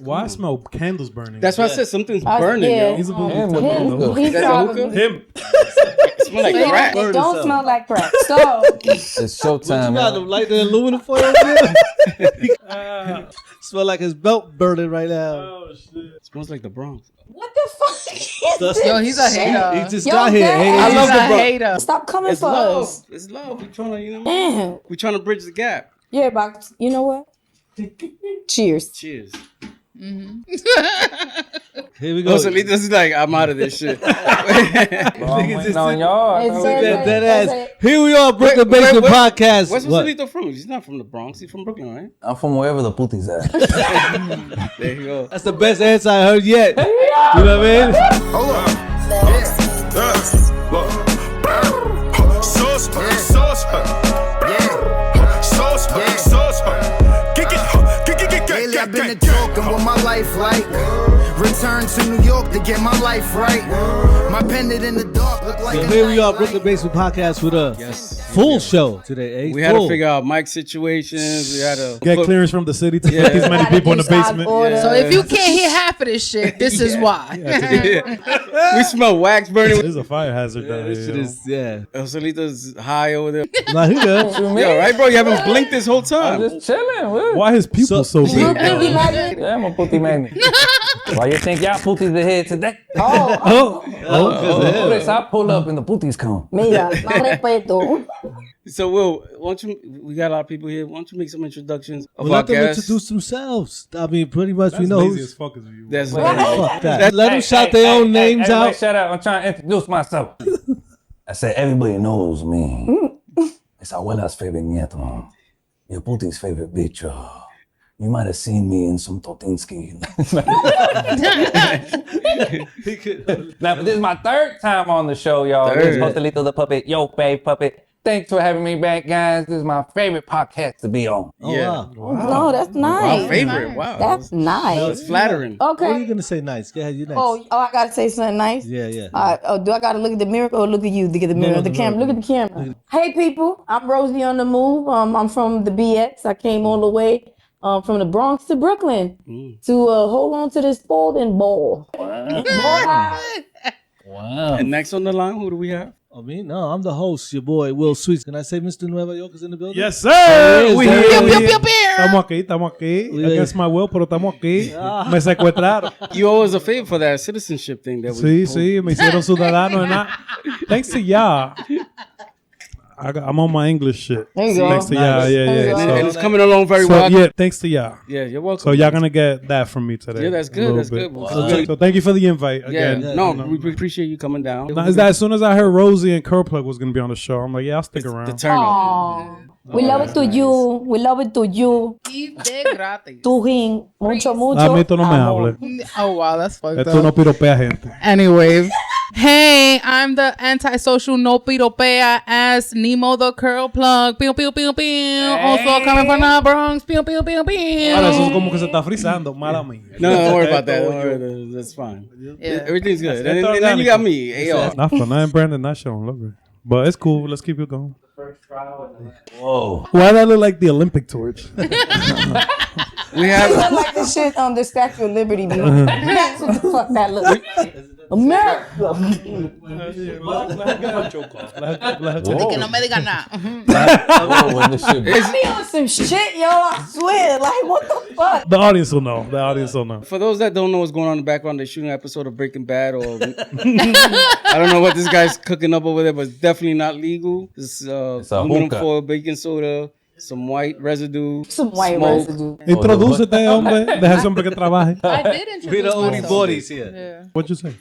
Why I smell candles burning? That's why I said something's burning, yo. He's a booty. He's probably Him. It smells like crack. It don't smell like crack. So It's showtime. You got to light the aluminum foil over there? Smell like his belt burning right now. Oh shit! It smells like the Bronx. what the fuck is this? Yo, he's a hater. He just Yo, got here. man. Hey, I love He's the a Bronx. hater. Stop coming It's for love. us. It's love. We trying to, Damn. we trying to bridge the gap. Yeah, but you know what? Cheers. Cheers. Here we go. Joselito's is like, I'm out of this shit. Waiting on y'all. It's That That's ass. Here we are, Brooklyn Wait, Basement wait, Podcast. Where's What? Joselito from? He's not from the Bronx. He's from Brooklyn, right? I'm from wherever the putis at. There you go. That's the best answer I heard yet. You know what I mean? Hold up. Sauce, sauce, sauce, lately I've been talking what my life like. Return to New York to get my life right. My pendant in the dark look like So a here we are, nightlight. Brooklyn Basement Podcast with a full show today. We had to figure out mic situations. We had to Get clearance from the city to get these many people in the basement. So if you can't hear half of this shit, this is why. We smell wax burning. There's a fire hazard down This here. shit is, yeah. Joselito's high over there. Nah, he good. Yo, right, bro? You haven't blinked this whole I'm time. just chilling. What? Why his pupils so big? Yeah, I'm a puti magnet. Why you think y'all putis are here today? Oh, Notice I pull up and the putis come. Mira, más respeto. So, Will, why don't you? We got a lot of people here. Why don't you make some introductions of Well, our let them guests? introduce themselves. I mean, pretty much that's we know lazy who's. as fuck as you. That's Fuck that. Let them shout their own names Everybody out. shut up. I'm trying to introduce myself. I said, everybody knows me. It's abuela's favorite nieto. Your puti's favorite bitch. You might have seen me in some Totinsky. Now, this is my third time on the show, y'all. This is Joselito DaPuppet, Yo Babe Puppet. Thanks for having me back, guys. This is my favorite podcast to be on. Oh, Yeah. wow. No, that's nice. Our favorite. Wow. That's nice. It's flattering. What are you Okay. going to say nice? Go ahead, you nice. Oh, I gotta say something nice. Yeah, yeah. Do I gotta look at the mirror or look at you to get the mirror? no, The the camera. mirror. Look at the camera. Hey people, I'm Rosie on the move. I'm from the BX. I came all the way from the Bronx to Brooklyn to hold on to this folding ball. Wow. And next on the line, who do we have? Oh, me? No, I'm the host, your boy, Will Sweets. Can I say Mr. Nuevayol is in the building? Yes, sir. There We he is, here. there he is. Estamos aquí. Against my will, pero estamos aquí. Me secuestraron. You owe us a favor for that citizenship thing that we Sí, me hicieron ciudadano. And thanks to y'all. I'm on my English shit. There you go. Thanks to y'all. There you Yeah. go. And it's coming along very So, well. yeah, thanks to y'all. Yeah, you're welcome. So y'all gonna get that from me today. Yeah, that's a good. little That's bit. good. So thank you for the invite Yeah, again. no, we appreciate you coming down. Now, is that as soon as I heard Rosie and Curplug was gonna be on the show, I'm like, yeah, I'll stick the around. turn up? Aw. We love it to you. We love it to you. Y de gratis. Tu ring. Mucho, mucho. A mí tú no me amor. hables. Oh, wow, that's fucked Esto no up. piropea gente. Anyways. Hey, I'm the antisocial no piropea ass Nemo the curl plug. Pew, pew, pew, pew. Also coming from the Bronx. Pew, pew, pew, pew. Ahora, eso es como que se está frizando. Mala mía. No, don't worry about that. Don't worry. That's fine. Yeah. Everything's good. That's And then you got me. Hey, yo. Not for nothing, Brandon. Not showing love. But it's cool. Let's keep it going. Whoa. Why that look like the Olympic torch? We I have like the shit on the Statue of Liberty. Dude. That's what the fuck that looks like. America. Que no me digan nada. Whoa, when this shit Be on some shit, yo. I swear. Like, what the fuck? The audience will know. The audience will know. for those that don't know what's going on in the background, they're shooting an episode of Breaking Bad, or I don't know what this guy's cooking up over there, but it's definitely not legal. It's a aluminum hookah. foil, baking soda, some white residue, Some white smoke. residue. Introdúcete, hombre. Deja ese hombre que trabaje. I did introduce We the only myself. bodies here. Yeah. What'd you say?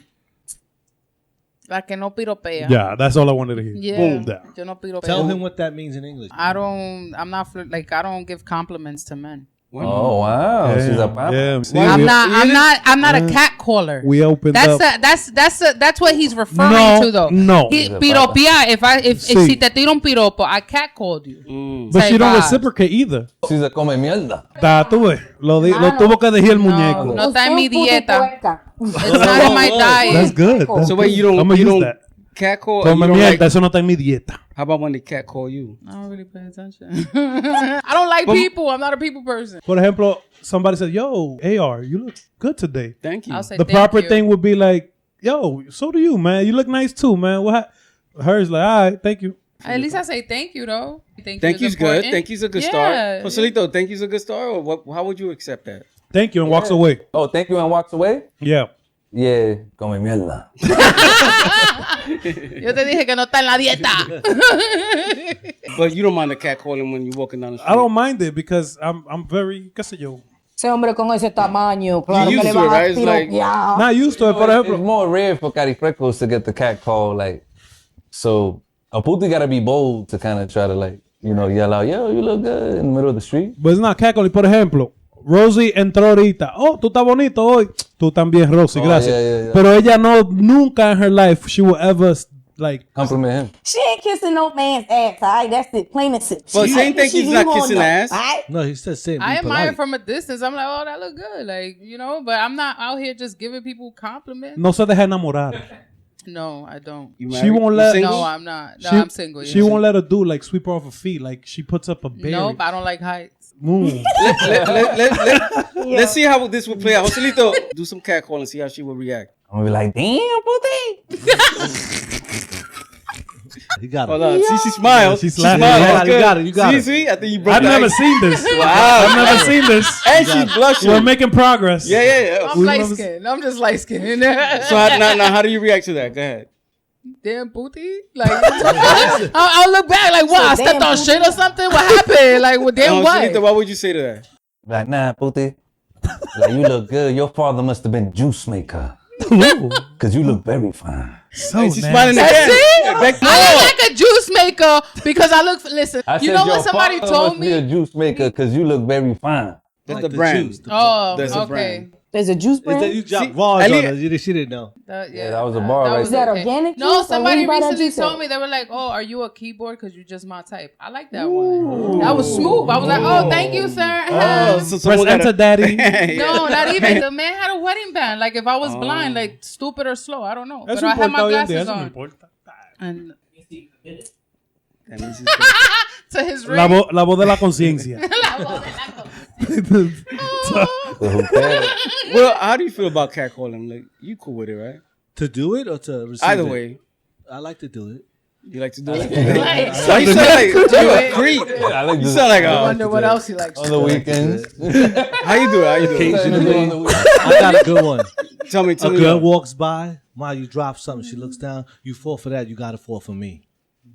La que no piropea. Yeah, that's all I wanted to hear. Yeah. Boom. Down. Yo no piropeo. Tell him what that means in English. I don't give compliments to men. Oh, wow. She's a papa. Yeah, see, I'm we- not a cat caller. We opened up. That's what he's referring No, to though. no. He, piropea. If Sí. si te tiro un piropo, I cat called you. But Say she don't bye. reciprocate either. She's a come mierda. Ta, tú ves. Lo tuvo que decir el muñeco. No está en mi Usted es un puto dieta. puerca. It's not in my diet. That's good. That's So wait, good. you don't I'ma you use don't that. catcall? Come You don't mierda, like- eso no está en mi dieta. How about when they catcall you? I don't really pay attention. I don't like people. I'm not a people person. Por ejemplo, somebody said, yo, AR, you look good today. Thank you. I'll say The thank proper you. thing would be like, yo, so do you, man. You look nice too, man. Hers like, all right, thank you. At least I say thank you though. Thank you's good. important. Thank you's a good Yeah. start. Joselito, thank you's a good start, or what? How would you accept that? Thank you, and walks away. Oh, thank you and walks away? Yeah. Yeah, come mierda. Yo te dije que no está en la dieta. But you don't mind the catcalling when you're walking down the street. I don't mind it because I'm very, qué sé yo. Ese hombre con ese tamaño, claro You que le used to it, van a right? It's like- piropear. Not used to it, por It's ejemplo. more rare for carifrecos to get the cat call, like, so a puti gotta be bold to kind of try to, like, you know, yell out, yo, you look good in the middle of the street. But it's not catcalling. Por ejemplo, Rosie entró ahorita. Oh, tú estás bonito hoy. Tú también, Rosie, Oh, gracias. yeah. Pero ella no, nunca in her life, she will ever, like, Compliment him. She ain't kissing no man's ass, all right? That's it, plain and simple. But She saying ain't- thank she- you's not you won't kissing know, ass. all right? No, he said saying be I admire polite. from a distance. I'm like, oh, that look good. Like, you know, but I'm not out here just giving people compliments. no se deja enamorar. No, I don't. You She married? won't You let- single? No, I'm not. No, I'm single. She yeah. won't let her do, like, sweep her off her feet. Like, she puts up a barrier. Nope, I don't like heights. Let's see how this would play out. Joselito, do some catcalling and see how she will react. I'm gonna be like, damn, puti. He got Hold it. on. See, she smiles. She's She laughing. smiles. You That's got good. it, you got it. See, I think you broke I've the never ice. seen this. Wow. I've never seen this. And she's blushing. We're making progress. Yeah. I'm light skinned. I'm just light skinned. So now, how do you react to that? Go ahead. Damn booty. Like, I'll look back like, what? I So stepped damn on booty. shit or something? What happened? Like, well, damn Joselito, what? what would you say to that? Like, nah, puti. Like, you look good. Your father must have been juice maker. Cause you look very fine. So And she's nasty. smiling That's again. it? Back I look like a juice maker because I look. Listen, I you said know your what somebody father told must be a me? juice maker cause you look very fine. That's Like the the brand. juice. Oh, There's a okay. brand. There's a juice Is that brand? you dropped See, bars Ali- on her. She didn't know. Yeah, that was a bar right Is that organic No, juice, or somebody where you buy that recently juice told at? me, they were like, oh, are you a keyboard? Because you just my type. I like that one. That was smooth. I was like, oh, thank you, sir. Oh, so Press someone enter, daddy. No, not even. The man had a wedding band. Like, if I was blind, like, stupid or slow, I don't know. Eso But I had importa my hoy en día, glasses eso no on. importa. And That means to his ring. La voz de la conciencia. So who cares? Well, how do you feel about catcalling? Like, you cool with it, right? To do it or to receive Either it? way, I like to do it. you like to do it. So you sound like you a creep. I like You to sound like I a. wonder what else he likes. on the weekends. How you do it? How you do it? Occasionally. I got a good one. Tell me. A girl walks by, while you drop something, she looks down, you fall for that, you gotta fall for me.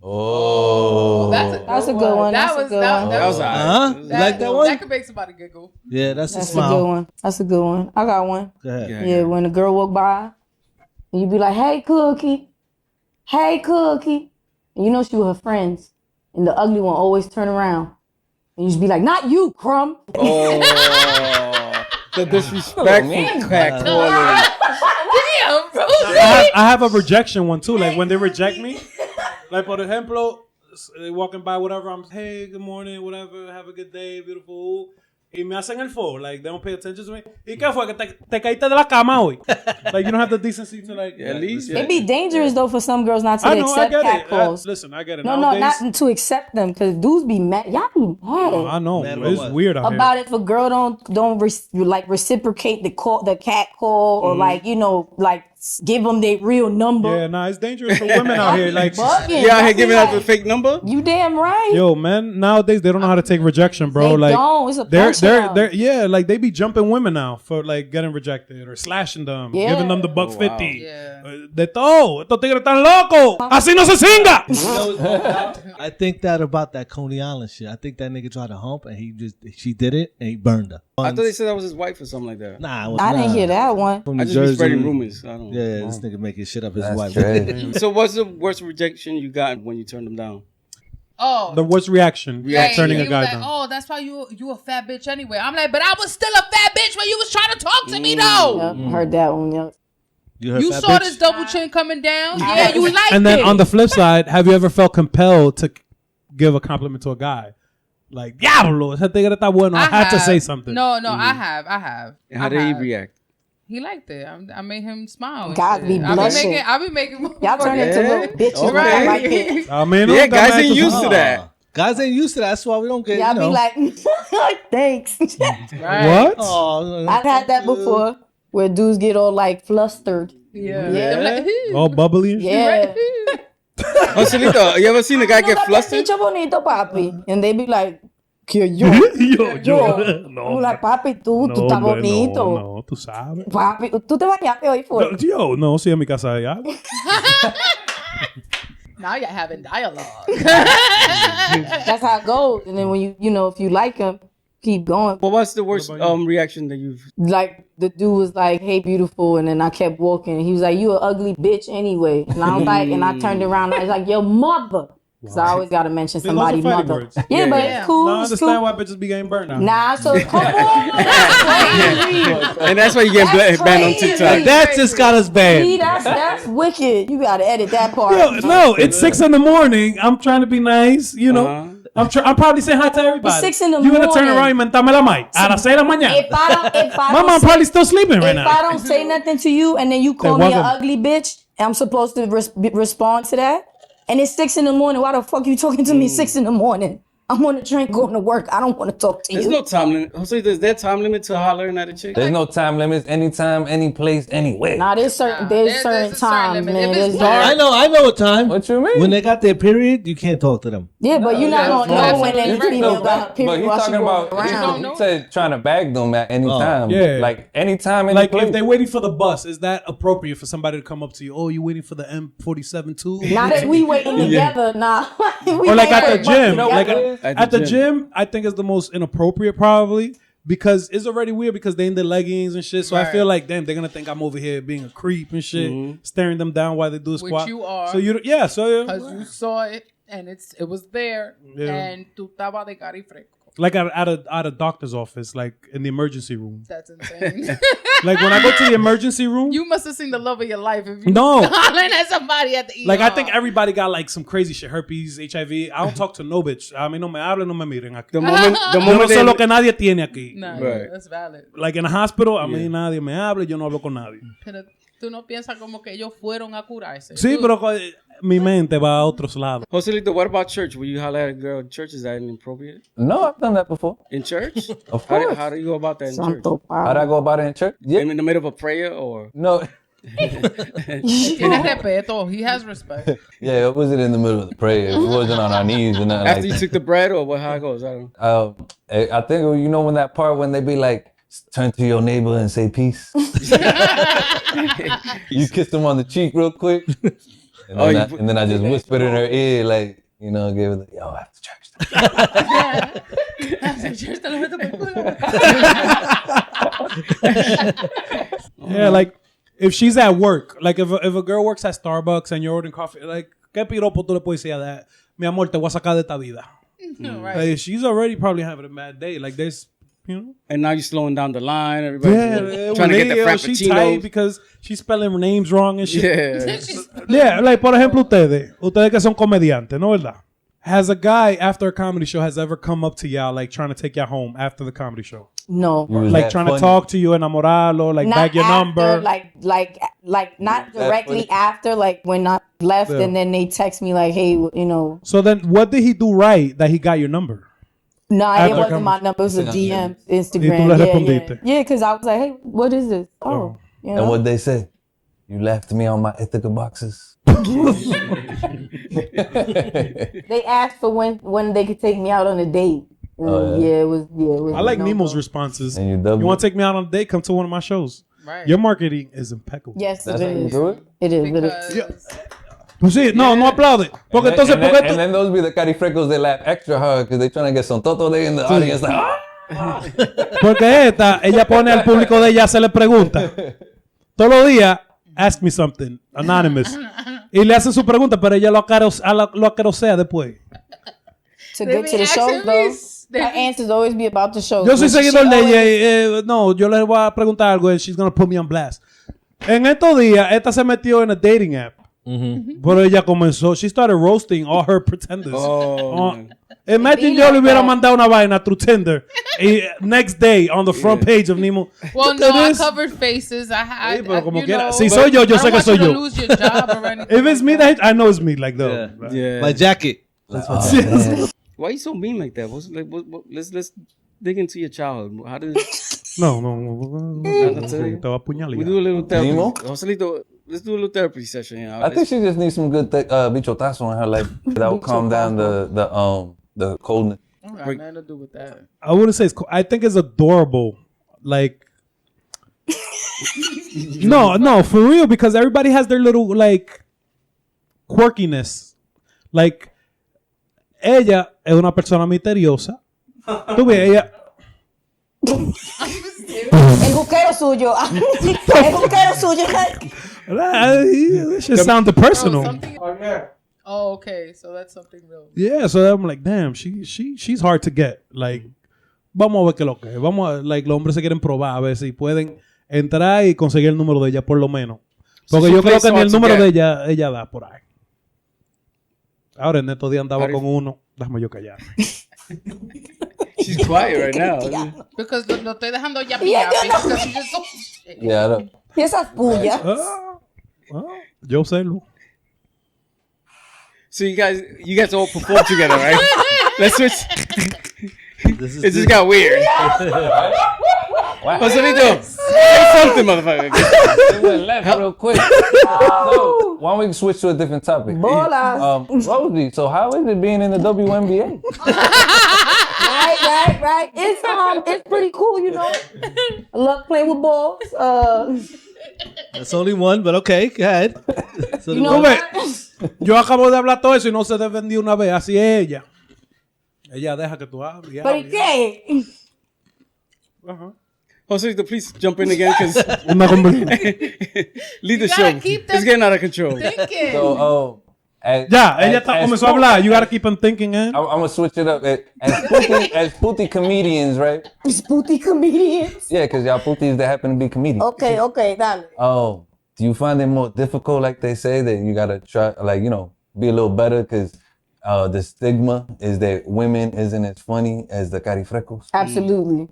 Oh. That's a good one. That That's a was good that, one. That was that, alright. Huh? You like that one? That could make somebody giggle. Yeah, that's a That's a smile. good one. That's a good one. I got one. Go ahead. Yeah. Yeah, when a girl walk by, and you be like, "Hey, Cookie, hey, Cookie," and you know she with her friends, and the ugly one always turn around, and you just be like, "Not you, Crumb." Oh, the disrespectful catcalling. Damn, bro. I have a rejection one too. Like when they reject me, like por ejemplo, they walking by whatever. I'm hey, good morning, whatever. Have a good day, beautiful. Y me hacen el favor, like they don't pay attention to me. ¿Y qué fue? Que te caíste de la cama hoy. Like you don't have the decency to like. At least, It be dangerous though for some girls not to I know, I accept get cat it. calls. Listen, I get it. No, Nowadays, not to accept them, because dudes be mad. Y'all be mad I know. Man, about It's what? weird out about it if a girl don't reciprocate the cat call, or like, you know, like give them their real number. here. Yeah, nah, it's dangerous for women out here. Like, Bugging. You out here That's giving out like- the fake number? You damn right. yo, man, nowadays they don't know how to take rejection, bro. They like, don't. It's a punch yeah, like they be jumping women now for like getting rejected or slashing them, Yeah. giving them the buck Oh, wow. 50. Yeah. De todo. Estos tigres están locos. Así no se singa. I think that about that Coney Island shit. I think that nigga tried to hump and she did it and he burned her. I thought they said that was his wife or something like that. Nah, it was I not. didn't hear that one. From I New just be Jersey. spreading rumors. I don't know. Yeah, this nigga making shit up his That's wife. crazy. So what's the worst rejection you got when you turned them down? Oh. The worst reaction? Like, Turning he a guy was down. like, oh, that's why you a fat bitch anyway. I'm like, but I was still a fat bitch when you was trying to talk to me though. Yep, heard that one. Yep. You, heard You that saw bitch? this double chin coming down. Yeah, you liked And then it. on the flip side, have you ever felt compelled to give a compliment to a guy? Like, diablo, ese tigre está bueno. I had to have. say something. No, I have. And how did he react? He liked it. I made him smile. and God shit. be blushing. I be making. Y'all turn into little bitches. Okay. Right? I like it. I mean, Yeah, guys ain't used to that. Guys ain't used to that. That's why we don't get. Y'all be like, thanks. Right. What? Oh, I've had that before, where dudes get all like flustered. Yeah. Yeah. They're like, All bubbly and shit? Yeah. Joselito, you ever seen a guy get flustered? Pincho bonito, papi. And they be like, que yo. yo. I'm like, papi, tú estás hombre, bonito. No, tú sabes. Papi, tú te bañaste hoy fue. Yo, no, sí, en mi casa hay agua. Now you're having dialogue. That's how it goes. And then when you know, if you like him, keep going. What was the worst reaction that you've... Like, the dude was like, hey, beautiful. And then I kept walking. He was like, you an ugly bitch anyway. And I was like, and I turned around. I was like, your mother. So I always got to mention Those are somebody's fighting mother. words. Yeah, but Yeah. it's cool. No, I It's understand cool. why bitches be getting burnt now. Nah, so come on. That's crazy. And that's why you get That's banned on crazy. TikTok. that just got us See, banned. that's wicked. You got to edit that part. Yo, no, it's 6 a.m. I'm trying to be nice, you know. Uh-huh. I'm probably saying hi to everybody. It's 6 a.m. You gonna turn around and mentarme la mic a las 6 de la mañana. If I My don't mom say- probably still sleeping right if now. I don't say nothing to you and then you call me an welcome. ugly bitch, I'm supposed to respond to that. And it's 6 a.m. Why the fuck you talking to me 6 a.m? I'm on a drink going to work. I don't want to talk to There's you. no time limit. Jose, is there time limit to hollering at a chick? There's no time limits. Anytime, any place, anywhere. Nah, there's certain there's a certain certain times, limit. man. If it's There's dark- I know what time. What you mean? When they got their period, you can't talk to them. yeah, but you're not gonna know when absolutely that right. female got her But period he's while she talking walking about, around. he said trying to bag them at any time. yeah. Like anytime, any Like place. if they're waiting for the bus, is that appropriate for somebody to come up to you? Oh, you waiting for the M47 too? Now that we waiting together, nah. We Or like at the waiting gym, together. like At the at the gym, I think is the most inappropriate probably because it's already weird because they in their leggings and shit. So I feel like damn, they're gonna think I'm over here being a creep and shit, staring them down while they do a Which squat. you are. So you yeah, so Because you saw it and it was there. Yeah. And tú estaba de carifresco. like at a doctor's office, like in the emergency room. That's insane. Like when I go to the emergency room, You must have seen the love of your life if you No. hollering at somebody at the ER. like I think everybody got like some crazy shit, herpes, HIV. I don't talk to no bitch. A mí no me hablen, no me miren aquí. The moment Yo no sé they... lo que nadie tiene aquí. Nah, Right. that's valid. Like in a hospital, a mí nadie me habla, yo no hablo con nadie. Pero tú no piensas como que ellos fueron a curarse. Sí, Tú- pero mi mente va a otros lados. Joselito, what about church? Will you holler at a girl in church? Is that inappropriate? No, I've done that before. In church? Of How course. do you go about that in church? Santo How'd I go about it in church? Yeah. In the middle of a prayer or... No. Tiene respeto. He has respect. Yeah, it wasn't in the middle of the prayer. We wasn't on our knees and nothing After like you that. took the bread or what? How it goes? I don't know. I think you know when that part when they be like, turn to your neighbor and say peace. You kiss them on the cheek real quick, and then I just whispered in her ear like, you know, gave her the yo after church. Yeah, like if she's at work, like if a girl works at Starbucks and you're ordering coffee, like, ¿qué piropo tú le puedes decir a that? Mi amor, te voy a sacar de esta vida. Right. Like, she's already probably having a bad day. Like there's, you know. And now you're slowing down the line. Everybody trying to get the She tight frappuccino. because she's spelling names wrong and shit. Yeah. Yeah, like por ejemplo ustedes que son comediantes, ¿no verdad? Has a guy after a comedy show has ever come up to y'all like trying to take y'all home after the comedy show? No. You was Like that trying funny? to talk to you, enamorarlo, like Not bag your after, number. like not That directly funny? after, like when I left Yeah. and then they text me like, hey, you know, So then what did he do right that he got your number? no, it After wasn't my conversation. number, it was a DM, Y tú Instagram. le Yeah, respondiste. yeah, because I was like, hey, what is this? Oh, you know. And what they say? You laughed at me on my ethical boxes. They asked for when they could take me out on a date. Oh, yeah. Yeah, it was. I like no Nemo's go. responses. And you double. You want to take me out on a date? Come to one of my shows. Right. Your marketing is impeccable. Yes, That's it how you is. do it. It is. It Because is. Pues sí, no aplaude. Porque And entonces, then, porque and then those be the carifrecos that laugh extra hard because they trying to get some toto there in the audience. Like, ah! Porque ella pone al público de ella a hacerle preguntas. Todos los días, ask me something, anonymous. Y le hacen su pregunta, pero ella lo acarosea después. To They get be to the show, asking though, me- they her be- answers always be about the show. Yo soy Which she seguidor de always- ella. No, yo le voy a preguntar algo and she's gonna put me on blast. En estos días, esta se metió en a dating app. Pero ella comenzó, she started roasting all her pretenders. Oh, man. Imagine yo le hubiera mandado una vaina through Tinder. Next day on the front page of Nemo. Well, no, I covered faces. I pero como you quiera. know, Si soy yo sé que soy yo. Lose your job or anything. If it's me, I know it's me. Like, though. Yeah. My jacket. Why you so mean like that? Let's dig into your childhood. How did No. That's it. Te va a apuñalar. we do a little therapy? Nemo? Joselito, let's do a little therapy session. You know? I think she just needs some good bichotazo in her life that will calm down the coldness. Got nothing to do with that. I wouldn't say it's cool. I think it's adorable. Like, no, for real, because everybody has their little, like, quirkiness. Like, ella es una persona misteriosa. Tú ves, ella... El juquero suyo. El juquero suyo. It just sounded personal. Oh, okay. So that's something real. Yeah, so I'm like, damn, she's hard to get. Like, vamos a ver qué lo que es. Vamos a, like, los hombres se quieren probar a ver si pueden entrar y conseguir el número de ella, por lo menos. Porque yo creo que ni el número de ella da por ahí. Ahora en estos días andaba con uno. Déjame yo callar. She's quiet right now. Because lo estoy dejando yapi because she's just so... Yeah, I know. Y esas pullas. Yo sé, Lu. So you guys all perform together, right? Let's switch. It just got weird. Joselito, say something, motherfucker. It went left real quick. So, why don't we switch to a different topic? Bolas. Rosie, so how is it being in the WNBA? Right. It's pretty cool, you know. I love playing with balls. That's only one, but okay, go ahead. So You know what? Yo acabo de hablar todo eso y no se defendió una vez. Así es ella. Ella deja que tú hables. ¿Pero y qué? Joselito, please jump in again because lead the show. gotta keep them It's getting out of control. thinking. So, Ya, ella comenzó a hablar. You gotta keep them thinking, eh? I'm gonna switch it up. As puti comedians, right? Spooky comedians. Yeah, because y'all putis that happen to be comedians. Okay, dale. Oh, do you find it more difficult, like they say, that you gotta try, like, you know, be a little better because the stigma is that women isn't as funny as the carifrecos? Absolutely.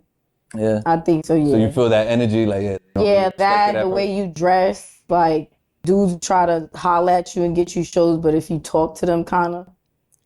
Yeah. I think so, yeah. So you feel that energy, like, yeah. you Yeah, expect that, it at the way first. you dress, like, dudes try to holler at you and get you shows, but if you talk to them, kind of,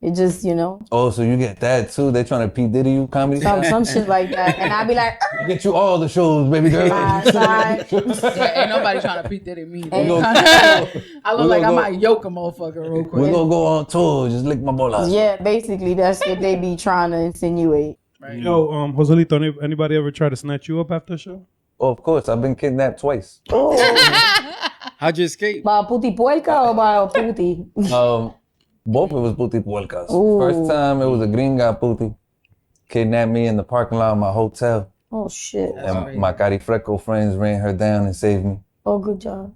it just, you know, Oh, so you get that too? They trying to P. Diddy you comedy? some shit like that. And I'd be like, Get you all the shows, baby girl. side. Yeah, ain't nobody trying to Pete Diddy me. Ain't I look like I go- might yoke a motherfucker real quick. We're gonna go on tour, just lick my bolas. Yeah, basically, that's what they be trying to insinuate. Yo, Joselito, anybody ever try to snatch you up after a show? Oh, of course, I've been kidnapped twice. How'd you escape? By a puti puerca or by a puti? Both it was puti puercas. Ooh. First time it was a gringa puti. Kidnapped me in the parking lot of my hotel. Oh, shit. And my carifreco friends ran her down and saved me. Oh, good job.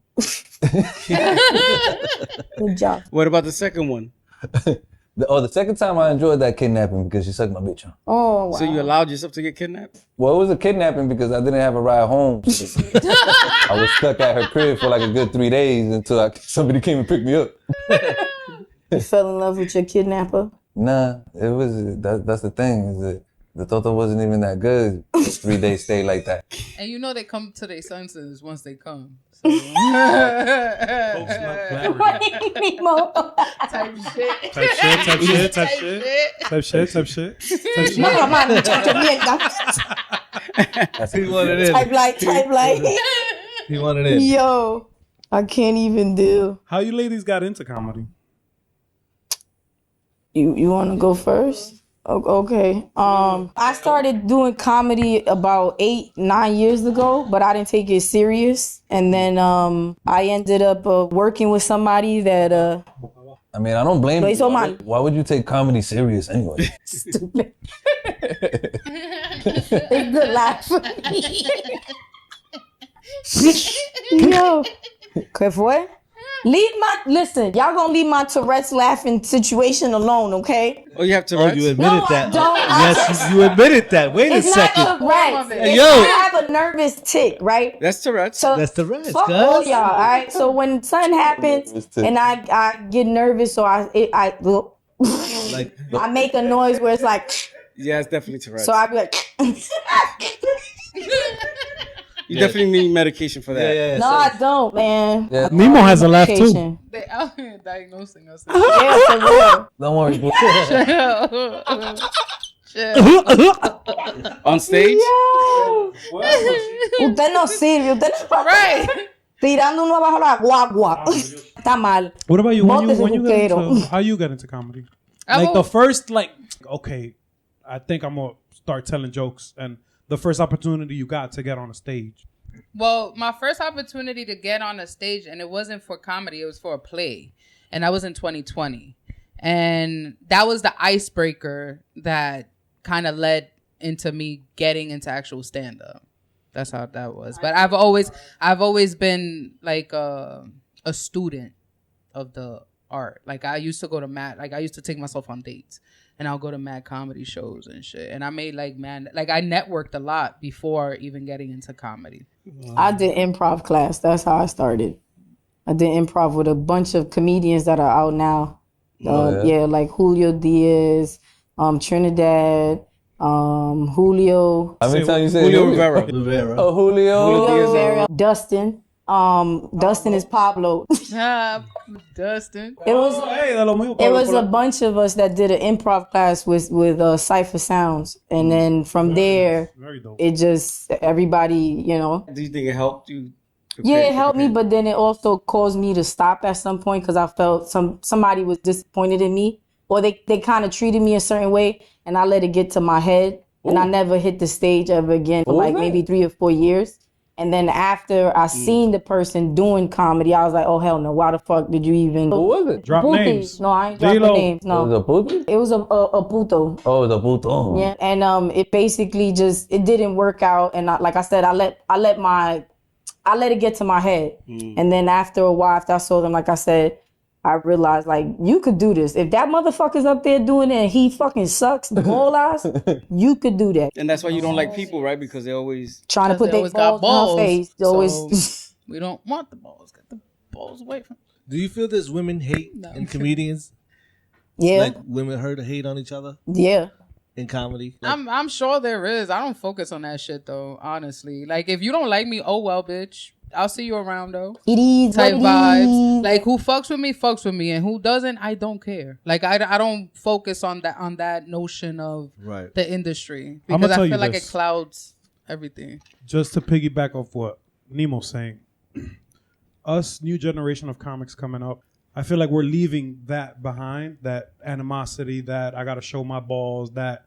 Good job. What about the second one? The second time I enjoyed that kidnapping because she sucked my bitch on. Oh, wow. So you allowed yourself to get kidnapped? Well, it was a kidnapping because I didn't have a ride home. I was stuck at her crib for like a good 3 days until somebody came and picked me up. You fell in love with your kidnapper? Nah, it was that's the thing is that the Toto wasn't even that good. 3 days stay like that. And you know they come to their senses once they come. So. Nemo. Type shit. Type shit. Mamá, muchacho, mierda. He wanted in. Type like. He wanted in. Yo, I can't even do. How you ladies got into comedy? You want to go first? Okay. I started doing comedy about 8-9 years ago, but I didn't take it serious. And then I ended up working with somebody that I mean, I don't blame No, you. it's all mine. Why would you take comedy serious anyway? stupid. It's good laugh. Yo, ¿qué fue? Listen, y'all gonna leave my Tourette's laughing situation alone, okay? Oh, you have Oh, Tourette's? you admitted No, I that. don't. Yes, you admitted that. Wait a It's second. not Tourette's. Hey, yo. I have a nervous tick, right? That's Tourette's. So That's Tourette's, fuck cuz. all y'all, all right? So when something happens Nervous tick. and I get nervous, so I Like I make a noise where it's like. Yeah, it's definitely Tourette's. So I'd be like. You definitely need medication for that. yeah. No, I don't, man. Yeah. Nemo has a laugh too. Medication. They out here diagnosing us. Yeah, for real. Don't worry. On stage? Yo. Usted no sirve. Usted no... Right. Tirando uno abajo la guagua. Está mal. What about you? When you get Bótese, into, how you get into comedy? Like the first, okay, I think I'm gonna start telling jokes, and the first opportunity you got to get on a stage. Well, my first opportunity to get on a stage, and it wasn't for comedy, it was for a play. And that was in 2020. And that was the icebreaker that kind of led into me getting into actual stand-up. That's how that was. But I've always been like a student of the art. Like I used to go to I used to take myself on dates. And I'll go to mad comedy shows and shit. And I made I networked a lot before even getting into comedy. I did improv class. That's how I started. I did improv with a bunch of comedians that are out now. Yeah, like Julio Diaz, Trinidad, Julio. How many times you say Julio Rivera? Rivera. Oh, Julio Rivera, Dustin. Dustin is Pablo. Dustin. It was a bunch of us that did an improv class with Cypher Sounds, and then from there, it just everybody, Do you think it helped you? Yeah, it helped me, but then it also caused me to stop at some point because I felt somebody was disappointed in me, or they kind of treated me a certain way, and I let it get to my head, and I never hit the stage ever again for maybe 3 or 4 years. And then after I seen the person doing comedy, I was like, oh, hell no. Why the fuck did you even... Who was it? Drop names. No, I ain't dropping names. No. Was it a puto? It was a puto. Oh, the puto. Yeah. And it basically just... It didn't work out. And like I said, I let it get to my head. And then after a while, after I saw them, like I said, I realized, like, you could do this. If that motherfucker's up there doing it and he fucking sucks, ball eyes, you could do that. And that's why you don't like people, right? Because they always... Trying to put their balls in her face. They always... We don't want the balls. Get the balls away from... Do you feel there's women hate in comedians? Yeah. Like women hate on each other? Yeah. In comedy? Like, I'm sure there is. I don't focus on that shit, though, honestly. Like, if you don't like me, oh well, bitch. I'll see you around, though. It is type what it vibes. is. Like, who fucks with me, and who doesn't, I don't care. Like, I don't focus on that notion of the industry, because I feel like it clouds everything. Just to piggyback off what Nemo's saying, us new generation of comics coming up, I feel like we're leaving that behind, that animosity, that I gotta show my balls, that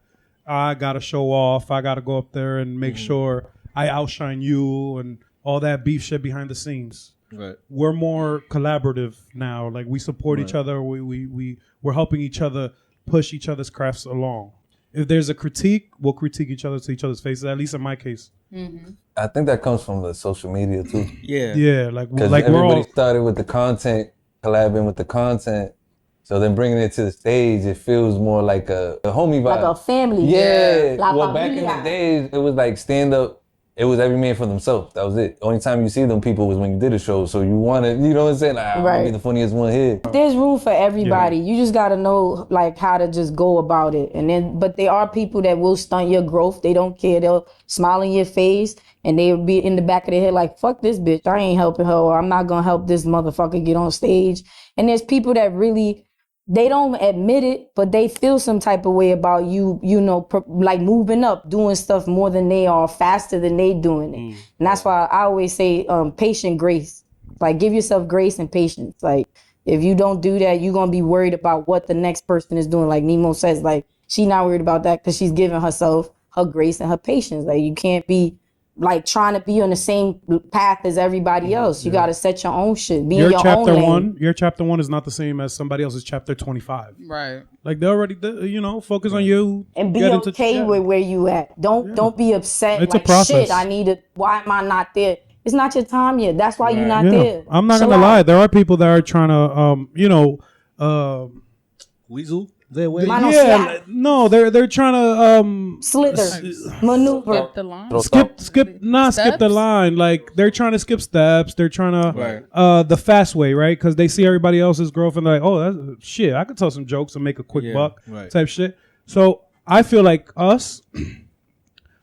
I gotta show off, I gotta go up there and make sure I outshine you, and all that beef shit behind the scenes. Right. We're more collaborative now. Like, we support each other. We're helping each other push each other's crafts along. If there's a critique, we'll critique each other to each other's faces, at least in my case. Mm-hmm. I think that comes from the social media too. Yeah, like everybody we're all started with the content, collabing with the content. So then bringing it to the stage, it feels more like a homie vibe. Like a family. Yeah. La Well, back in the days, it was like stand-up. It was every man for themselves. That was it. Only time you see them people was when you did a show. So you wanted, you know what I'm saying? Like, I'm gonna be the funniest one here. There's room for everybody. You just gotta know like how to just go about it. And then, but there are people that will stunt your growth. They don't care. They'll smile in your face and they'll be in the back of their head like, fuck this bitch. I ain't helping her, or I'm not gonna help this motherfucker get on stage. And there's people that really, they don't admit it, but they feel some type of way about you, like moving up, doing stuff more than they are, faster than they doing it. And that's why I always say patient grace. Like, give yourself grace and patience. Like, if you don't do that, you're going to be worried about what the next person is doing. Like Nemo says, like, she's not worried about that because she's giving herself her grace and her patience. Like, you can't be like trying to be on the same path as everybody else. You got to set your own shit. Be in your own lane. Your chapter 1 is not the same as somebody else's chapter 25. Right. Like, they already, focus on you. And be okay with where you at. Don't be upset. It's like, a process. Shit, why am I not there? It's not your time yet. That's why you're not there. I'm not going to lie. There are people that are trying to, Weasel? They're waiting. Mano Yeah, slap. no, they're trying to Slither. Maneuver. Skip the line. skip skip the Steps? line. Like they're trying to skip steps. They're trying to the fast way, right? Because they see everybody else's girlfriend. They're like, oh, that's shit. I could tell some jokes and make a quick buck type shit. So I feel like us,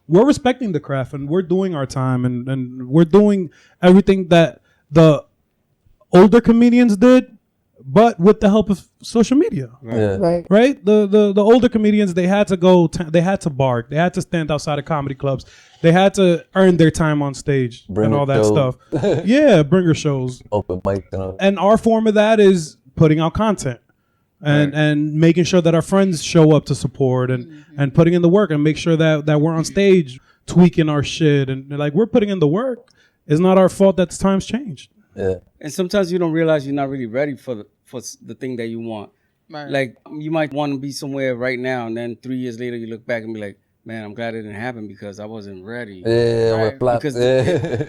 we're respecting the craft and we're doing our time and we're doing everything that the older comedians did, but with the help of social media. Right. Right? The older comedians, they had to go, they had to bark, they had to stand outside of comedy clubs, they had to earn their time on stage and all that stuff. Yeah, bringer shows, open mic, you know. and our form of that is putting out content and making sure that our friends show up to support and putting in the work and make sure that we're on stage tweaking our shit and like we're putting in the work. It's not our fault that the times changed. Yeah. And sometimes you don't realize you're not really ready for the thing that you want. Right. Like you might want to be somewhere right now, and then 3 years later you look back and be like, "Man, I'm glad it didn't happen because I wasn't ready." Yeah, Right. Because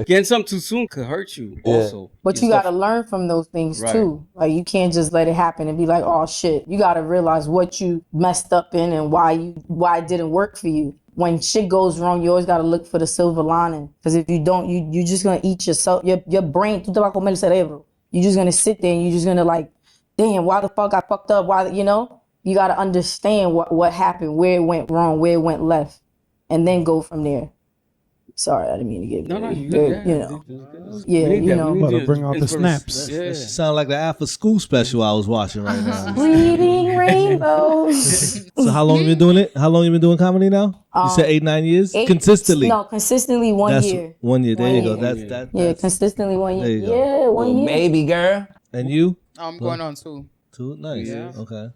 getting something too soon could hurt you. Also, But you got to learn from those things too. Like you can't just let it happen and be like, "Oh shit." You got to realize what you messed up in and why it didn't work for you. When shit goes wrong, you always got to look for the silver lining. Because if you don't, you're just gonna eat yourself. Your brain, tú te vas a comer el cerebro. You're just gonna sit there and you're just gonna like, damn, why the fuck I fucked up? Why, you know? You got to understand what happened, where it went wrong, where it went left, and then go from there. Sorry, I didn't mean to give you. You know. Yeah, you know. Better bring out the snaps. That sound like the after school special I was watching right now. Breathing rainbows. So how long you been doing it? How long you been doing comedy now? You said 8-9 years? Consistently? No, consistently 1 year. 1 year. There 1 you go. year. That's Consistently 1 year. There you go. Yeah, 1 year. Baby girl. And you? I'm going on 2. 2? Nice. Yeah. Okay.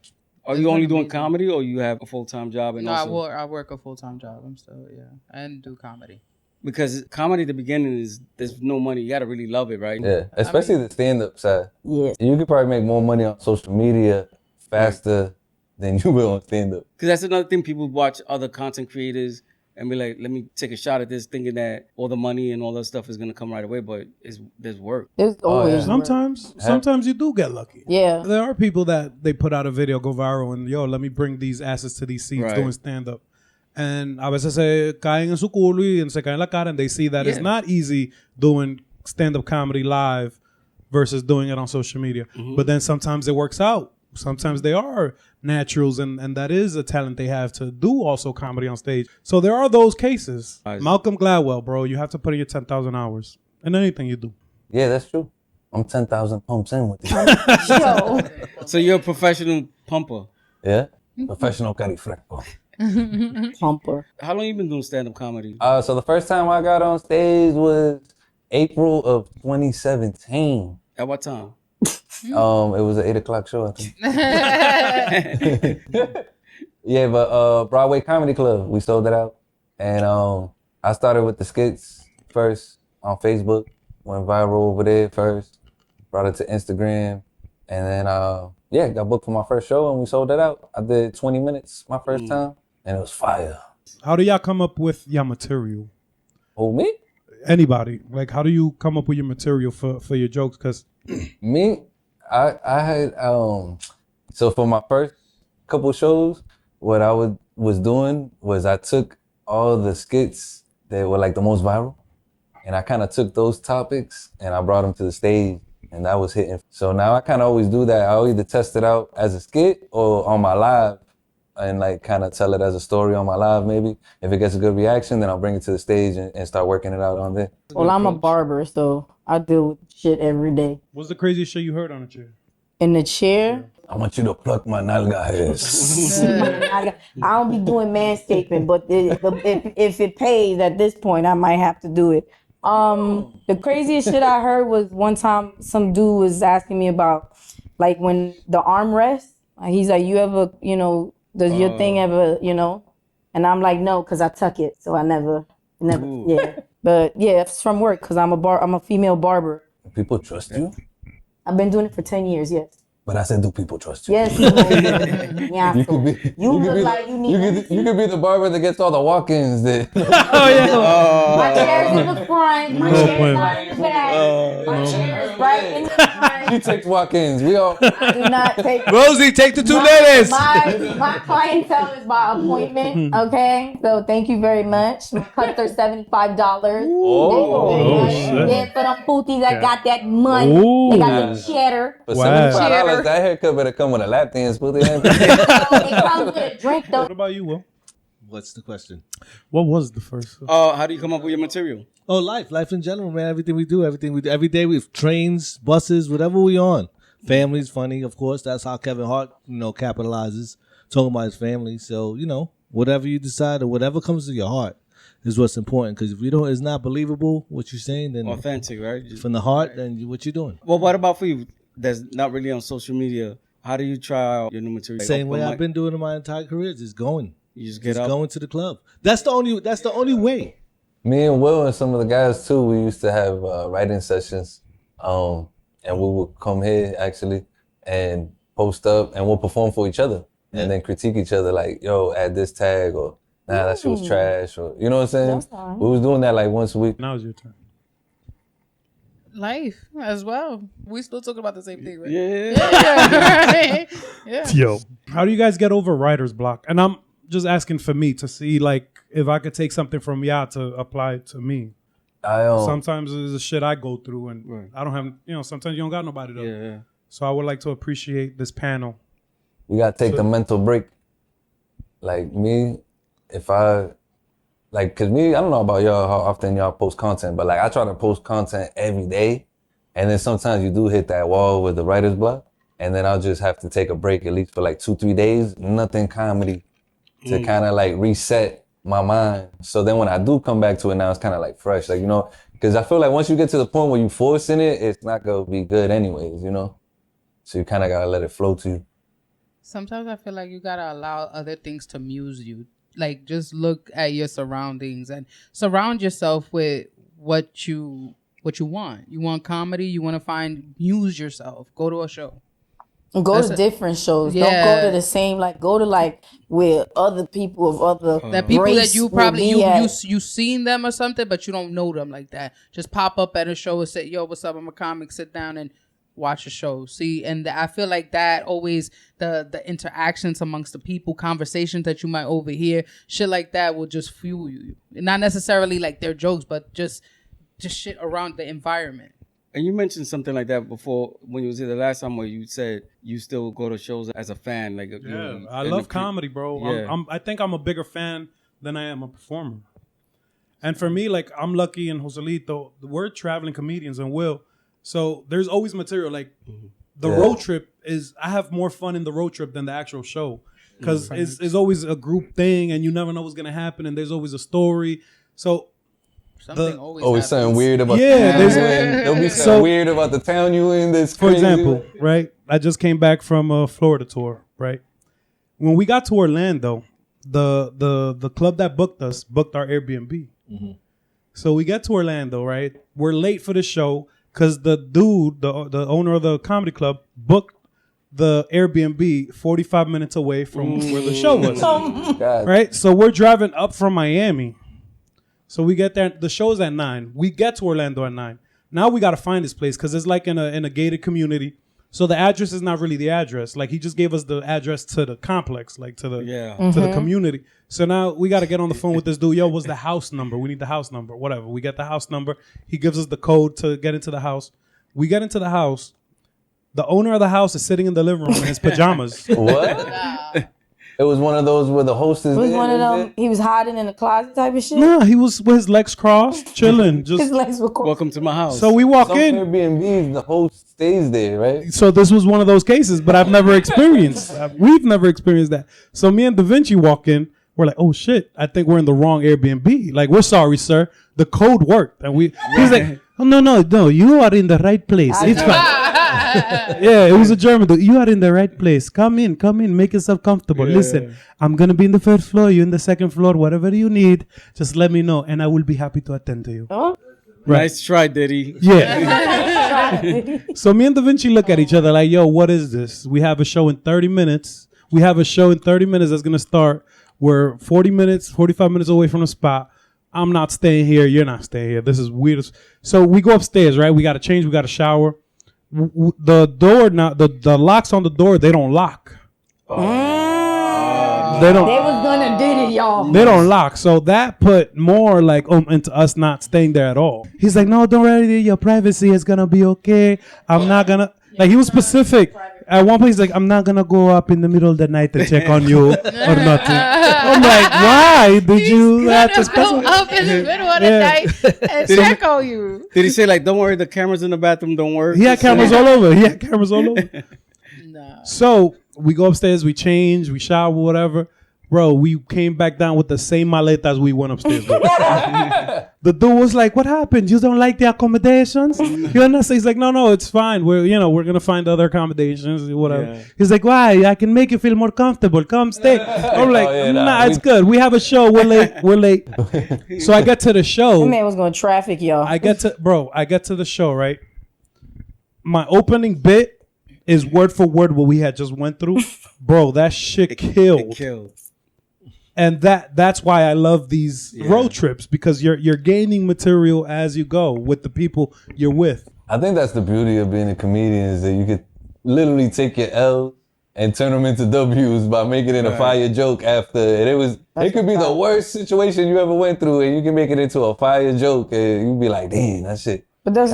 are you only doing comedy, or you have a full-time job? And No, also, I work a full-time job. I'm still and do comedy. because comedy at the beginning is there's no money. You gotta really love it, right? Yeah, especially the stand-up side. Yeah. You could probably make more money on social media faster than you will on stand-up. Because that's another thing. People watch other content creators and be like, let me take a shot at this, thinking that all the money and all that stuff is gonna come right away, but there's work. There's always work. Sometimes you do get lucky. Yeah. There are people that they put out a video, go viral, and let me bring these asses to these seats doing stand-up. And a veces se caen en su culo y se caen en la cara, and they see that it's not easy doing stand-up comedy live versus doing it on social media. Mm-hmm. But then sometimes it works out. Sometimes they are naturals, and that is a talent they have to do also comedy on stage. So there are those cases. Malcolm Gladwell, bro, you have to put in your 10,000 hours in anything you do. Yeah, that's true. I'm 10,000 pumps in with you. So you're a professional pumper. Yeah, professional carifreco. Pumper. How long you been doing stand-up comedy? So the first time I got on stage was April of 2017. At what time? It was an 8:00 show, I think. Yeah, but Broadway Comedy Club, we sold it out. And I started with the skits first on Facebook, went viral over there first, brought it to Instagram, and then got booked for my first show and we sold it out. I did 20 minutes my first time, and it was fire. How do y'all come up with your material? Who, me? Anybody. Like, how do you come up with your material for your jokes? Because me, I had so for my first couple shows, what I was doing was I took all the skits that were like the most viral, and I kind of took those topics and I brought them to the stage, and that was hitting. So now I kind of always do that. I'll either test it out as a skit or on my live, and like kind of tell it as a story on my live maybe. If it gets a good reaction, then I'll bring it to the stage and start working it out on there. Well, I'm a barber, so I deal with shit every day. what's the craziest shit you heard on a chair? In the chair, I want you to pluck my nalga hairs. I don't be doing manscaping, but if it pays at this point, I might have to do it. The craziest shit I heard was one time some dude was asking me about like when the armrest. He's like, you ever, does your thing ever, And I'm like, no, because I tuck it, so I never, yeah. But yeah, it's from work because I'm a female barber. People trust you? I've been doing it for 10 years, yes. But I said, do people trust you? Yes. Yeah. You look like you need. You could be the barber that gets all the walk-ins. That My chair's in the front. My chair's not in the back. My chair is right? She takes walk-ins. We all. I do not take. Rosie, take the two ladies. My clientele is by appointment. Okay, so thank you very much. My cuts are $75. Oh, shit. Yeah, for them pooties that got that money. Ooh. They got the cheddar. For Wow. $75, that haircut better come with a lap dance. Put it in. So it comes with a drink though. What about you, Will? What's the question? What was the first? How do you come up with your material? Oh, life in general, man. Everything we do every day. We have trains, buses, whatever we on. Family's funny, of course. That's how Kevin Hart, capitalizes talking about his family. So whatever you decide or whatever comes to your heart is what's important. Because if it's not believable what you're saying, then Authentic, right? from the heart, then what you're doing. Well, what about for you? That's not really on social media. How do you try out your new material? Same way I've been doing in my entire career, just going. You just get up. Going to the club. That's the only way. Me and Will and some of the guys too, we used to have writing sessions, and we would come here actually and post up, and we'll perform for each other, and then critique each other like, "Yo, add this tag," or "Nah, that shit was trash," or you know what I'm saying? That's fine. We was doing that like once a week. Now it's your turn. Life as well. We still talking about the same thing, right? Yeah. Yeah. Yo, how do you guys get over writer's block? And I'm just asking for me to see like if I could take something from y'all to apply it to me. Sometimes there's a shit I go through, and I don't have, sometimes you don't got nobody though. Yeah. So I would like to appreciate this panel. We gotta take the mental break. Like me, if I, like, cause me, I don't know about y'all, how often y'all post content, but like I try to post content every day. And then sometimes you do hit that wall with the writer's block. And then I'll just have to take a break at least for like 2-3 days, nothing comedy to kind of like reset my mind. So then when I do come back to it now, it's kind of like fresh, like, cause I feel like once you get to the point where you forcing it, it's not gonna be good anyways, So you kind of gotta let it flow to you. Sometimes I feel like you gotta allow other things to muse you. Like just look at your surroundings and surround yourself with what you want. You want comedy, you want to muse yourself. Go to a show. Go to different shows. Yeah. Don't go to the same. Go to where other people of other that people race that you probably will be at. you seen them or something, but you don't know them like that. Just pop up at a show and say, "Yo, what's up? I'm a comic." Sit down and watch a show. See, and I feel like that always the interactions amongst the people, conversations that you might overhear, shit like that will just fuel you. Not necessarily like their jokes, but just shit around the environment. And you mentioned something like that before when you was here the last time, where you said you still go to shows as a fan. Like, I love comedy, bro. Yeah. I think I'm a bigger fan than I am a performer. And for me, like, I'm lucky in Joselito, we're traveling comedians and Will. So there's always material. Like the road trip I have more fun in the road trip than the actual show. Because it's always a group thing and you never know what's going to happen. And there's always a story. So Something always something weird about the town you in. There'll be something weird about the town you in. That's for crazy. example, right? I just came back from a Florida tour, right? When we got to Orlando, the club that booked us booked our Airbnb. Mm-hmm. So we get to Orlando, right? We're late for the show because the dude, the owner of the comedy club, booked the Airbnb 45 minutes away from where the show was. Right? So we're driving up from Miami. So we get there. The show's at 9. We get to Orlando at 9. Now we got to find this place because it's like in a gated community. So the address is not really the address. Like he just gave us the address to the complex, like to the to the community. So now we got to get on the phone with this dude. Yo, what's the house number? We need the house number. Whatever. We get the house number. He gives us the code to get into the house. We get into the house. The owner of the house is sitting in the living room in his pajamas. What? It was one of those where the host is. It was one of them. He was hiding in the closet type of shit. No, he was with his legs crossed, chilling. His Just legs were crossed. Welcome to my house. so we walk Some in. Airbnbs, the host stays there, right? So this was one of those cases, but I've never experienced. We've never experienced that. So me and Da Vinci walk in. We're like, oh shit, I think we're in the wrong Airbnb. Like, we're sorry, sir. The code worked, and he's like, oh no, you are in the right place. It's fine. Yeah, it was a German dude. You are in the right place. Come in, make yourself comfortable. Yeah. Listen, I'm gonna be in the first floor. You in the second floor. Whatever you need, just let me know, and I will be happy to attend to you. Oh. Right. Nice try, Diddy. Yeah. So me and Da Vinci look at each other like, yo, what is this? We have a show in 30 minutes. That's gonna start. We're 45 minutes away from the spot. I'm not staying here. You're not staying here. This is weird. So we go upstairs, right? We got to change. We got to shower. the door now, the locks on the door, they don't lock. They don't. They was gonna do it, y'all. They don't lock, so that put more like into us not staying there at all. He's like, no, don't worry, your privacy is gonna be okay. I'm not gonna like. He was specific. At one point, he's like, I'm not gonna go up in the middle of the night to check on you or nothing. I'm like, why did you have to go up in the middle of the night and check on you? Did he say like, don't worry, the cameras in the bathroom don't work? He had cameras all over. No. So we go upstairs, we change, we shower, whatever. Bro, we came back down with the same maletas we went upstairs with. The dude was like, what happened? You don't like the accommodations? You understand? He's like, no, it's fine. We're going to find other accommodations, whatever. Yeah. He's like, why? I can make you feel more comfortable. Come stay. I'm like, it's good. We have a show. We're late. So I get to the show. That man was going to traffic, y'all. I get to the show, right? My opening bit is word for word what we had just went through. Bro, that shit killed. It killed. And that's why I love these road trips, because you're gaining material as you go with the people you're with. I think that's the beauty of being a comedian, is that you could literally take your L and turn them into W's by making it a fire joke after. And it could be the worst situation you ever went through, and you can make it into a fire joke, and you be like, damn, that shit. But that's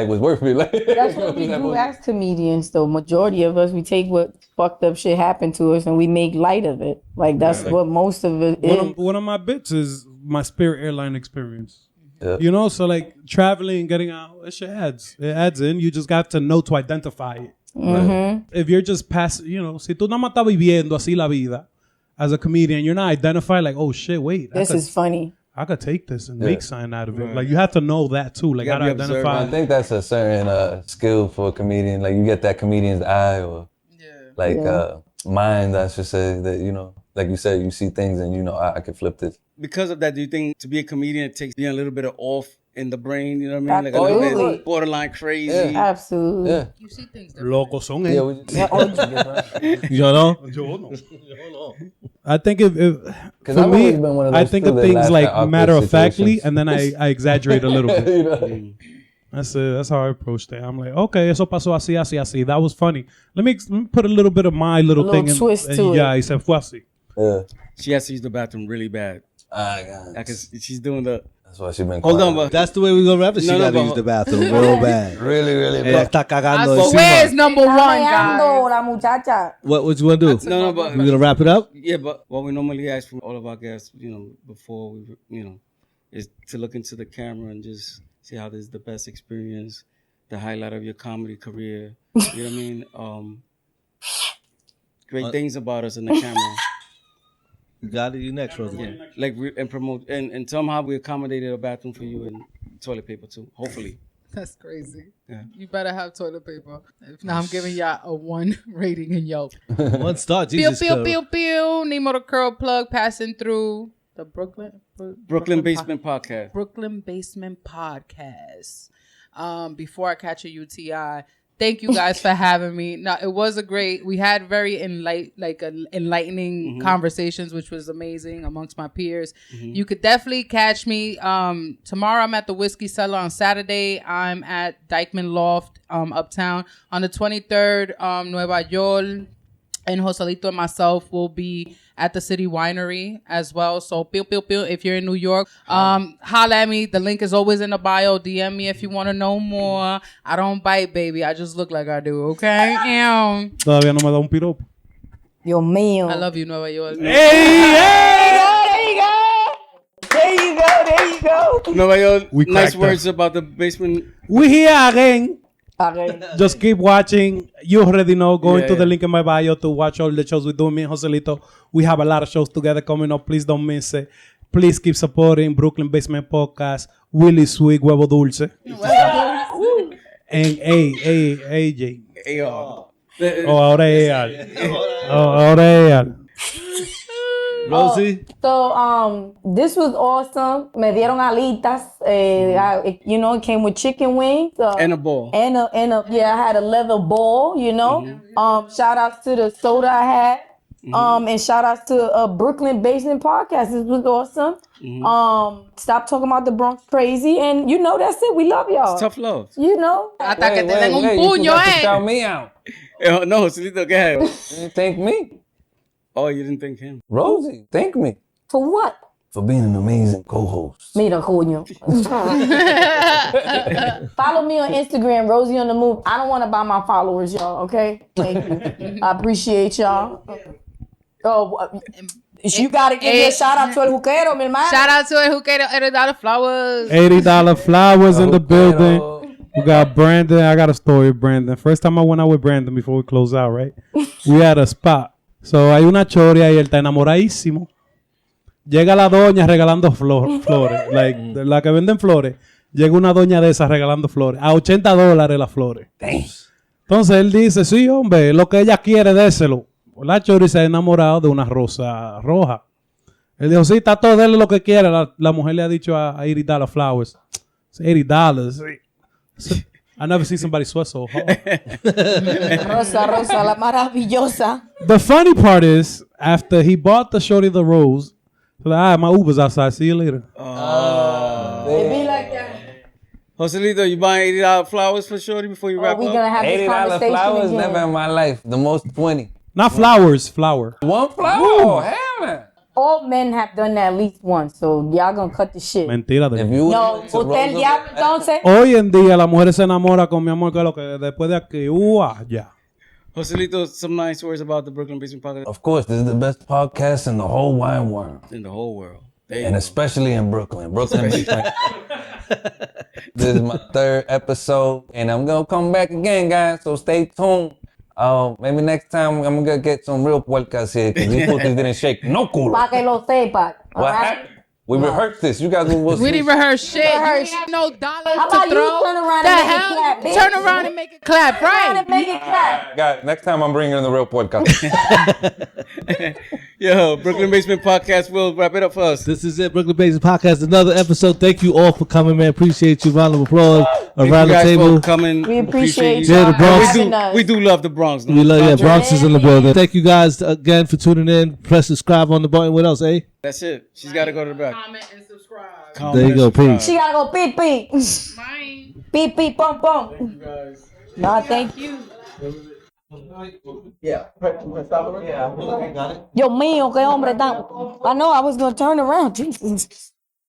was worth it. Like, that's what we do as comedians, though. Majority of us, we take what fucked up shit happened to us and we make light of it. Like that's what most of it is. One of my bits is my Spirit airline experience. Yeah. You know, so like traveling, getting out, it shit adds. It adds in. You just got to know to identify it. Mm-hmm. If you're just passing, si tú nada más estás viviendo así la vida as a comedian, you're not identified like, oh shit, wait, this is funny. I could take this and make something out of it. Like, you have to know that too. Like, how to identify. I think that's a certain skill for a comedian. Like, you get that comedian's eye or mind, I should say, that, you know, like you said, you see things and you know, I can flip this. Because of that, do you think to be a comedian, it takes being a little bit of off in the brain, you know what I mean? Absolutely. Like a little bit borderline crazy. Yeah. Absolutely. Yeah. You see things different. Loco son You know? I think if for me, I think of things like matter of factly, and then I exaggerate a little bit. You know? That's how I approached it. I'm like, okay, eso pasó así. That was funny. Let me put a little bit of my little thing twist in. to Yeah, it. he said fue así. Yeah. She has to use the bathroom really bad. Because she's doing the... That's why she been Hold quiet. on, but... That's the way we gonna wrap it. She gotta use the bathroom real bad. Really, really Ella bad. está cagando But encima. where's number one, guys? La muchacha. What you wanna do? No, but... We gonna wrap it up? Yeah, but what we normally ask from all of our guests, you know, before we, you know, is to look into the camera and just see how this is the best experience, the highlight of your comedy career. You know what I mean? Great things about us in the camera. You got it. You next, Rosie. Yeah, like and promote and somehow we accommodated a bathroom for you and toilet paper too. Hopefully. That's crazy. Yeah. You better have toilet paper. If not, I'm giving y'all a 1 rating in Yelp. 1 star. Pew, Jesus pew, Christ. pew, pew. Nemo the Curl Plug passing through the Brooklyn Basement Podcast. Brooklyn Basement Podcast. Before I catch a UTI, thank you guys for having me. Now, it was we had very enlightening conversations, which was amazing amongst my peers. You could definitely catch me. Tomorrow I'm at the Whiskey Cellar. On Saturday, I'm at Dykeman Loft, Uptown. On the 23rd, Nuevayol and Joselito and myself will be at the City Winery as well. So, if you're in New York, holla at me. The link is always in the bio. DM me if you want to know more. I don't bite, baby. I just look like I do, okay? Todavía no me da un piropo. Dios mío. I love you, Nueva York. There you go. Nuevayol, We nice cracked words about the basement. We here again. Okay. Just keep watching. You already know. Going to Yeah. the link in my bio to watch all the shows we do. Me and Joselito, we have a lot of shows together coming up. Please don't miss it. Please keep supporting Brooklyn Basement Podcast, Willy Swig, Huevo Dulce. And AJ. AR. Ahora es Al. Ahora es Al. Rosie? So, this was awesome. Me dieron alitas. It came with chicken wings. And a ball. And I had a leather ball, you know. Shout outs to the soda I had. And shout out to Brooklyn Basement Podcast. This was awesome. Stop talking about the Bronx crazy, and that's it. We love y'all. It's tough love. Hasta que te den un you puño, forgot to shout me out. No, Joselito, go ahead. You didn't thank me. Oh, you didn't thank him. Rosie, thank me. For what? For being an amazing co-host. Mira, coño. Follow me on Instagram, Rosie on the Move. I don't want to buy my followers, y'all, okay? Thank you. I appreciate y'all. Oh, you got to give me a shout out to El Juquero, mi hermano. Shout out to El Juquero, $80 flowers. $80 flowers in the building. We got Brandon. I got a story, Brandon. First time I went out with Brandon before we close out, right? We had a spot. So hay una choria y él está enamoradísimo. Llega la doña regalando flores. Like, la que venden flores. Llega una doña de esas regalando flores. A $80 las flores. Damn. Entonces él dice, sí, hombre, lo que ella quiere, déselo. La chori se ha enamorado de una rosa roja. Él dijo, sí, está todo, déle lo que quiere. La mujer le ha dicho a $80 flowers. It's $80. I never see somebody sweat so hard. Rosa, la maravillosa. The funny part is, after he bought the shorty the rose, like, my Uber's outside. See you later. It be like that. Joselito, you buying $80 flowers for shorty before you wrap We up? gonna have this $80 conversation flowers, again. never in my life. The most 20. Not flowers, flower. One flower? Oh, hell man. All men have done that at least once, so y'all gonna cut the shit. Mentira. If you No, usted el diablo entonces. Hoy en día la mujer se enamora con mi amor que lo que después de aquí, ya. Joselito, some nice words about the Brooklyn Basement Podcast Of course, this is the best podcast in the whole wide world. in the whole world. And especially in Brooklyn. This is my 3rd episode. And I'm going to come back again, guys. So stay tuned. Maybe next time I'm going to get some real puercas here. Because these pussies didn't shake no culo. Pa' que lo sepa. What happened? We rehearsed this. You guys will We didn't rehearse shit. Rehearse. You ain't no dollars How to about you throw. turn around The and make it hell? clap, bitch? Turn around and make it clap, Trying right? to make it clap. Guys, next time I'm bringing in the real podcast. Yo, Brooklyn Basement Podcast will wrap it up for us. This is it, Brooklyn Basement Podcast. Another episode. Thank you all for coming, man. Appreciate you. Round of applause Thank around you the guys table. for coming. We appreciate Yeah, y'all the Bronx. having us. We do love the Bronx. We love Bronx is in the building. Thank you guys again for tuning in. Press subscribe on the button. What else, eh? That's it. She's got to go to the back. Comment and subscribe. There you go, peace. She gotta go beep beep. Bye. Beep beep bum bum. Nah, thank you. Yo mío, qué hombre tan. I know I was gonna turn around. Jesus.